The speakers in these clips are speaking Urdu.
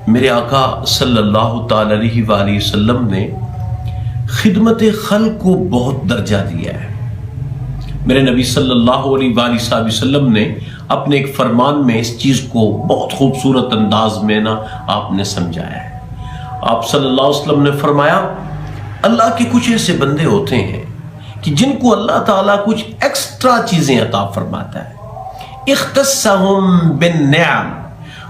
میرے آقا صلی اللہ تعالی علیہ وآلہ وسلم نے خدمت خلق کو بہت درجہ دیا ہے۔ میرے نبی صلی اللہ علیہ وآلہ وسلم نے اپنے ایک فرمان میں اس چیز کو بہت خوبصورت انداز میں آپ نے سمجھایا ہے۔ آپ صلی اللہ علیہ وسلم نے فرمایا، اللہ کے کچھ ایسے بندے ہوتے ہیں کہ جن کو اللہ تعالیٰ کچھ ایکسٹرا چیزیں عطا فرماتا ہے، اختصہم بالنعم،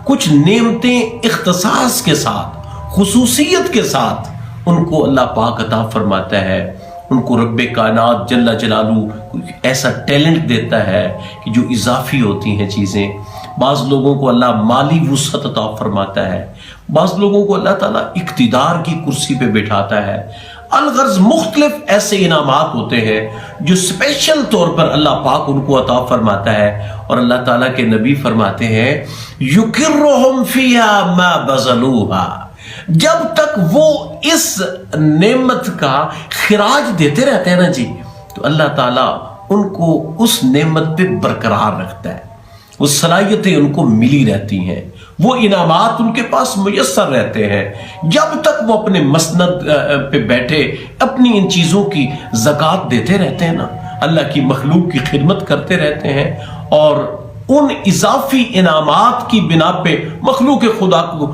کچھ نعمتیں اختصاص کے ساتھ، خصوصیت کے ساتھ ان کو اللہ پاک عطا فرماتا ہے۔ ان کو رب کائنات جل جلالہ ایسا ٹیلنٹ دیتا ہے کہ جو اضافی ہوتی ہیں چیزیں۔ بعض لوگوں کو اللہ مالی وسعت عطا فرماتا ہے، بعض لوگوں کو اللہ تعالیٰ اقتدار کی کرسی پہ بٹھاتا ہے۔ الغرض مختلف ایسے انعامات ہوتے ہیں جو اسپیشل طور پر اللہ پاک ان کو عطا فرماتا ہے، اور اللہ تعالیٰ کے نبی فرماتے ہیں یکرہم فیہا ما بذلوہا، جب تک وہ اس نعمت کا خراج دیتے رہتے ہیں نا جی، تو اللہ تعالیٰ ان کو اس نعمت پہ برقرار رکھتا ہے، وہ صلاحیتیں ان کو ملی رہتی ہیں، وہ انعامات ان کے پاس میسر رہتے ہیں۔ جب تک وہ اپنے مسند پہ بیٹھے اپنی ان چیزوں کی زکوٰۃ دیتے رہتے ہیں نا، اللہ کی مخلوق کی خدمت کرتے رہتے ہیں، اور ان اضافی انعامات کی بنا پہ مخلوق خدا کو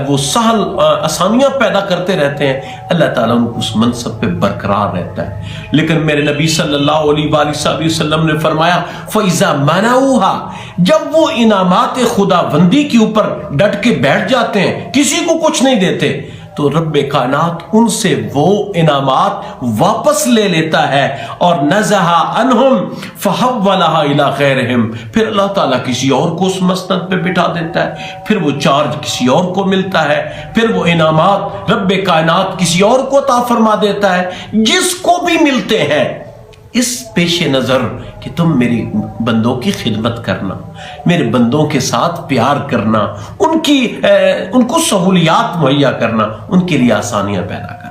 وہ سہل آسانیاں پیدا کرتے رہتے ہیں، اللہ تعالیٰ ان کو اس منصب پہ برقرار رہتا ہے۔ لیکن میرے نبی صلی اللہ علیہ وآلہ وسلم نے فرمایا فَإِذَا مَنَعُوهَا، جب وہ انعامات خدا بندی کے اوپر ڈٹ کے بیٹھ جاتے ہیں، کسی کو کچھ نہیں دیتے، تو رب کائنات ان سے وہ انعامات واپس لے لیتا ہے، اور نزہا عنہم فحولہا الی غیرہم، پھر اللہ تعالیٰ کسی اور کو اس مسند پہ بٹھا دیتا ہے، پھر وہ چارج کسی اور کو ملتا ہے، پھر وہ انعامات رب کائنات کسی اور کو عطا فرما دیتا ہے۔ جس کو بھی ملتے ہیں، اس پیش نظر کہ تم میری بندوں کی خدمت کرنا، میرے بندوں کے ساتھ پیار کرنا، ان کو سہولیات مہیا کرنا، ان کے لیے آسانیاں پیدا کرنا۔